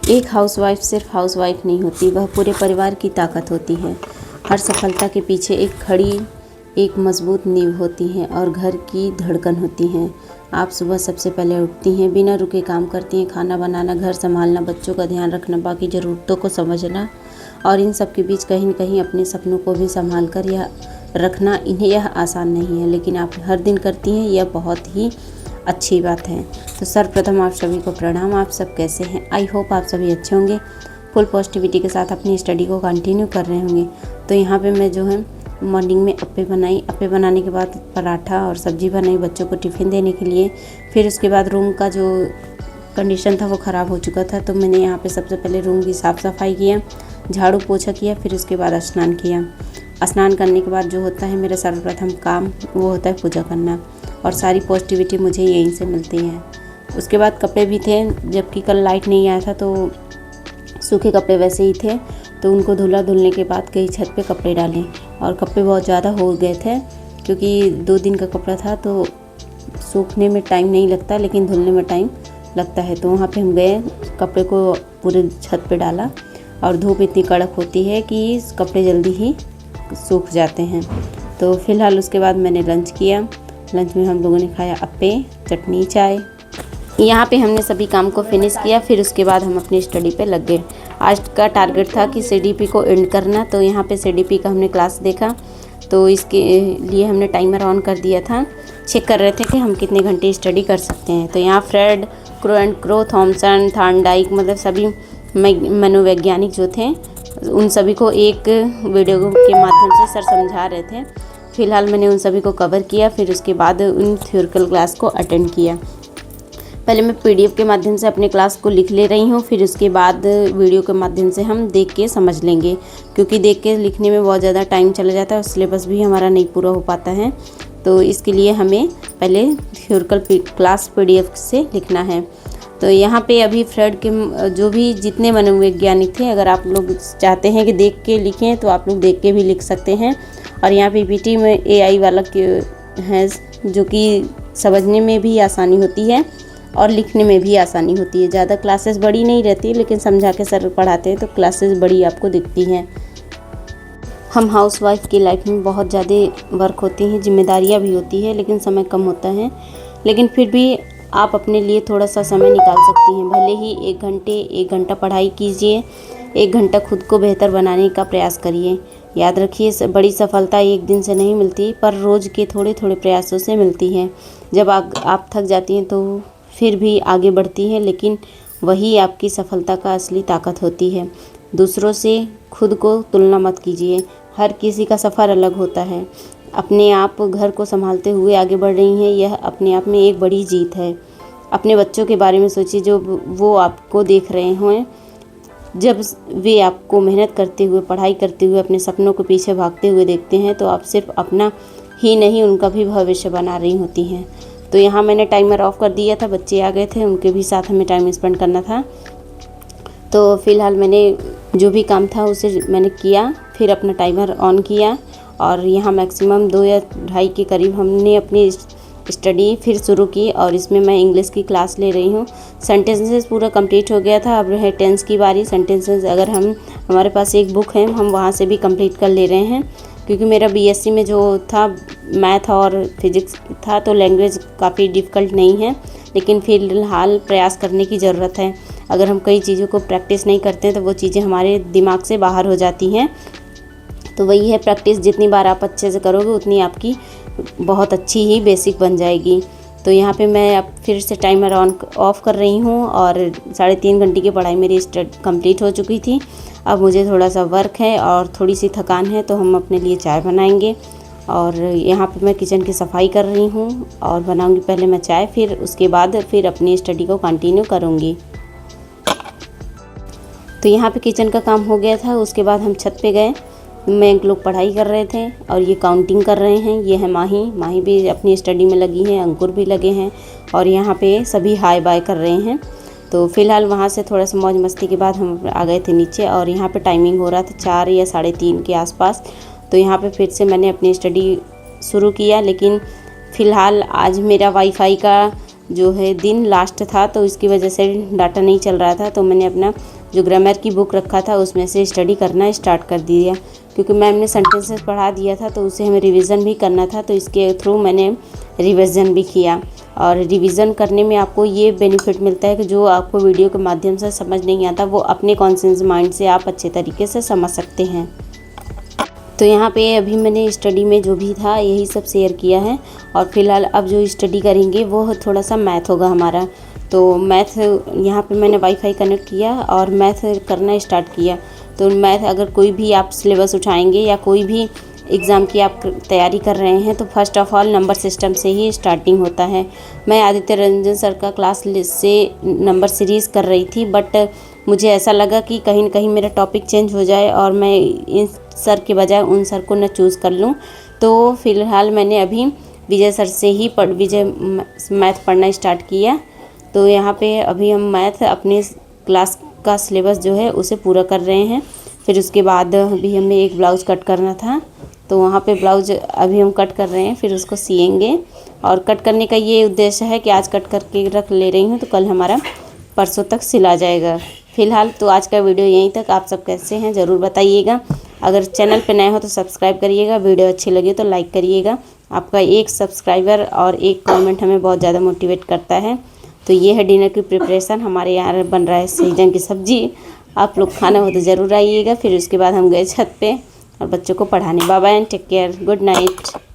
एक हाउसवाइफ सिर्फ हाउसवाइफ नहीं होती, वह पूरे परिवार की ताकत होती है। हर सफलता के पीछे एक मजबूत नींव होती है और घर की धड़कन होती है। आप सुबह सबसे पहले उठती हैं, बिना रुके काम करती हैं, खाना बनाना, घर संभालना, बच्चों का ध्यान रखना, बाकी ज़रूरतों को समझना और इन सब के बीच कहीं न कहीं अपने सपनों को भी संभाल कर यह रखना, यह आसान नहीं है, लेकिन आप हर दिन करती हैं, यह बहुत ही अच्छी बात है। तो सर्वप्रथम आप सभी को प्रणाम। आप सब कैसे हैं? आई होप आप सभी अच्छे होंगे, फुल पॉजिटिविटी के साथ अपनी स्टडी को कंटिन्यू कर रहे होंगे। तो यहाँ पे मैं जो है मॉर्निंग में अप्पे बनाई, अप्पे बनाने के बाद पराठा और सब्जी बनाई बच्चों को टिफ़िन देने के लिए। फिर उसके बाद रूम का जो कंडीशन था वो ख़राब हो चुका था, तो मैंने यहाँ पे सबसे पहले रूम की साफ़ सफाई किया, झाड़ू पोछा किया, फिर उसके बाद स्नान किया। स्नान करने के बाद जो होता है मेरा सर्वप्रथम काम वो होता है पूजा करना, और सारी पॉजिटिविटी मुझे यहीं से मिलती है। उसके बाद कपड़े भी थे, जबकि कल लाइट नहीं आया था तो सूखे कपड़े वैसे ही थे, तो उनको धुलने के बाद गई छत पे कपड़े डालें, और कपड़े बहुत ज़्यादा हो गए थे क्योंकि 2 दिन का कपड़ा था, तो सूखने में टाइम नहीं लगता लेकिन धुलने में टाइम लगता है। तो वहाँ पे हम गए, कपड़े को पूरे छत पे डाला, और धूप इतनी कड़क होती है कि कपड़े जल्दी ही सूख जाते हैं। तो फ़िलहाल उसके बाद मैंने लंच किया। लंच में हम लोगों ने खाया अप्पे, चटनी, चाय। यहाँ पे हमने सभी काम को फिनिश किया, फिर उसके बाद हम अपनी स्टडी पे लग गए। आज का टारगेट था कि सीडीपी को एंड करना, तो यहाँ पे सीडीपी का हमने क्लास देखा, तो इसके लिए हमने टाइमर ऑन कर दिया था। चेक कर रहे थे कि हम कितने घंटे स्टडी कर सकते हैं। तो यहाँ फ्रेड, क्रो, थॉमसन, थार्नडाइक, मतलब सभी मनोवैज्ञानिक जो थे उन सभी को एक वीडियो के माध्यम से सर समझा रहे थे। फ़िलहाल मैंने उन सभी को कवर किया, फिर उसके बाद उन थ्योरिकल क्लास को अटेंड किया। पहले मैं पीडीएफ के माध्यम से अपने क्लास को लिख ले रही हूँ, फिर उसके बाद वीडियो के माध्यम से हम देख के समझ लेंगे, क्योंकि देख के लिखने में बहुत ज़्यादा टाइम चला जाता है और सिलेबस भी हमारा नहीं पूरा हो पाता है। तो इसके लिए हमें पहले थ्योरिकल क्लास पीडीएफ से लिखना है। तो यहाँ पे अभी फ्रेड के जो भी जितने मनोवैज्ञानिक थे, अगर आप लोग चाहते हैं कि देख के लिखें तो आप लोग देख के भी लिख सकते हैं। और यहाँ पीपीटी में एआई वाला है, जो कि समझने में भी आसानी होती है और लिखने में भी आसानी होती है। ज़्यादा क्लासेस बड़ी नहीं रहती, लेकिन समझा के सर पढ़ाते हैं तो क्लासेस बड़ी आपको दिखती हैं। हम हाउसवाइफ की लाइफ में बहुत ज़्यादा वर्क होती हैं, जिम्मेदारियाँ भी होती है, लेकिन समय कम होता है। लेकिन फिर भी आप अपने लिए थोड़ा सा समय निकाल सकती हैं। भले ही 1 घंटा पढ़ाई कीजिए, 1 घंटा खुद को बेहतर बनाने का प्रयास करिए। याद रखिए, बड़ी सफलता एक दिन से नहीं मिलती, पर रोज़ के थोड़े थोड़े प्रयासों से मिलती है। जब आप थक जाती हैं तो फिर भी आगे बढ़ती हैं, लेकिन वही आपकी सफलता का असली ताकत होती है। दूसरों से खुद को तुलना मत कीजिए, हर किसी का सफ़र अलग होता है। अपने आप घर को संभालते हुए आगे बढ़ रही हैं, यह अपने आप में एक बड़ी जीत है। अपने बच्चों के बारे में सोचिए, जो वो आपको देख रहे हों, जब वे आपको मेहनत करते हुए, पढ़ाई करते हुए, अपने सपनों के पीछे भागते हुए देखते हैं, तो आप सिर्फ अपना ही नहीं उनका भी भविष्य बना रही होती हैं। तो यहाँ मैंने टाइमर ऑफ कर दिया था, बच्चे आ गए थे, उनके भी साथ हमें टाइम स्पेंड करना था। तो फ़िलहाल मैंने जो भी काम था उसे मैंने किया, फिर अपना टाइमर ऑन किया, और यहाँ मैक्सिमम 2 या 2.5 के करीब हमने अपनी स्टडी फिर शुरू की, और इसमें मैं इंग्लिश की क्लास ले रही हूँ। सेंटेंसेस पूरा कंप्लीट हो गया था, अब है टेंस की बारी। सेंटेंसेस अगर हमारे पास एक बुक है, हम वहाँ से भी कंप्लीट कर ले रहे हैं, क्योंकि मेरा बीएससी में जो था मैथ और फिज़िक्स था, तो लैंग्वेज काफ़ी डिफ़िकल्ट नहीं है, लेकिन फ़िलहाल प्रयास करने की ज़रूरत है। अगर हम कई चीज़ों को प्रैक्टिस नहीं करते हैं तो वो चीज़ें हमारे दिमाग से बाहर हो जाती हैं। तो वही है, प्रैक्टिस जितनी बार आप अच्छे से करोगे उतनी आपकी बहुत अच्छी ही बेसिक बन जाएगी। तो यहाँ पे मैं अब फिर से टाइमर ऑफ कर रही हूँ, और 3.5 घंटे की पढ़ाई मेरी कंप्लीट हो चुकी थी। अब मुझे थोड़ा सा वर्क है और थोड़ी सी थकान है, तो हम अपने लिए चाय बनाएंगे। और यहाँ पे मैं किचन की सफाई कर रही हूँ और बनाऊँगी पहले मैं चाय, फिर उसके बाद फिर अपनी स्टडी को कंटिन्यू करूँगी। तो यहाँ पे किचन का काम हो गया था, उसके बाद हम छत पे गए। मैं एक लोग पढ़ाई कर रहे थे और ये काउंटिंग कर रहे हैं। ये है माही भी अपनी स्टडी में लगी है, अंकुर भी लगे हैं, और यहाँ पे सभी हाय बाय कर रहे हैं। तो फ़िलहाल वहाँ से थोड़ा सा मौज मस्ती के बाद हम आ गए थे नीचे, और यहाँ पे टाइमिंग हो रहा था 4 या 3:30 के आसपास। तो यहाँ पे फिर से मैंने अपनी स्टडी शुरू किया, लेकिन फ़िलहाल आज मेरा वाईफाई का जो है दिन लास्ट था, तो इसकी वजह से डाटा नहीं चल रहा था। तो मैंने अपना जो ग्रामर की बुक रखा था उसमें से स्टडी करना स्टार्ट कर दिया, क्योंकि मैम ने सेंटेंसेस पढ़ा दिया था तो उसे हमें रिवीजन भी करना था। तो इसके थ्रू मैंने रिवीजन भी किया। और रिवीजन करने में आपको ये बेनिफिट मिलता है कि जो आपको वीडियो के माध्यम से समझ नहीं आता वो अपने कॉन्शियस माइंड से आप अच्छे तरीके से समझ सकते हैं। तो यहाँ पे अभी मैंने स्टडी में जो भी था यही सब शेयर किया है। और फिलहाल अब जो स्टडी करेंगे वो थोड़ा सा मैथ होगा हमारा। तो मैथ यहाँ पे मैंने वाईफाई कनेक्ट किया और मैथ करना स्टार्ट किया। तो मैथ अगर कोई भी आप सिलेबस उठाएंगे या कोई भी एग्ज़ाम की आप तैयारी कर रहे हैं तो first of all number system से ही स्टार्टिंग होता है। मैं आदित्य रंजन सर का क्लास से नंबर सीरीज़ कर रही थी, बट मुझे ऐसा लगा कि कहीं न कहीं मेरा टॉपिक चेंज हो जाए और मैं इन सर के बजाय उन सर को न चूज़ कर लूँ। तो फ़िलहाल मैंने अभी विजय सर से ही विजय मैथ पढ़ना स्टार्ट किया। तो यहाँ पे अभी हम मैथ अपने क्लास का सिलेबस जो है उसे पूरा कर रहे हैं। फिर उसके बाद अभी हमें एक ब्लाउज़ कट करना था, तो वहाँ पे ब्लाउज अभी हम कट कर रहे हैं, फिर उसको सिएंगे। और कट करने का ये उद्देश्य है कि आज कट करके रख ले रही हूँ तो कल हमारा परसों तक सिला जाएगा। फ़िलहाल तो आज का वीडियो यहीं तक। आप सब कैसे हैं ज़रूर बताइएगा। अगर चैनल पे नए हो तो सब्सक्राइब करिएगा, वीडियो अच्छी लगी तो लाइक करिएगा। आपका एक सब्सक्राइबर और एक कमेंट हमें बहुत ज़्यादा मोटिवेट करता है। तो ये है डिनर की प्रिपरेशन। हमारे यहाँ बन रहा है सहजन की सब्ज़ी। आप लोग खाना हो तो ज़रूर आइएगा। फिर उसके बाद हम गए छत पे और बच्चों को पढ़ाने। Bye bye and take care, good night.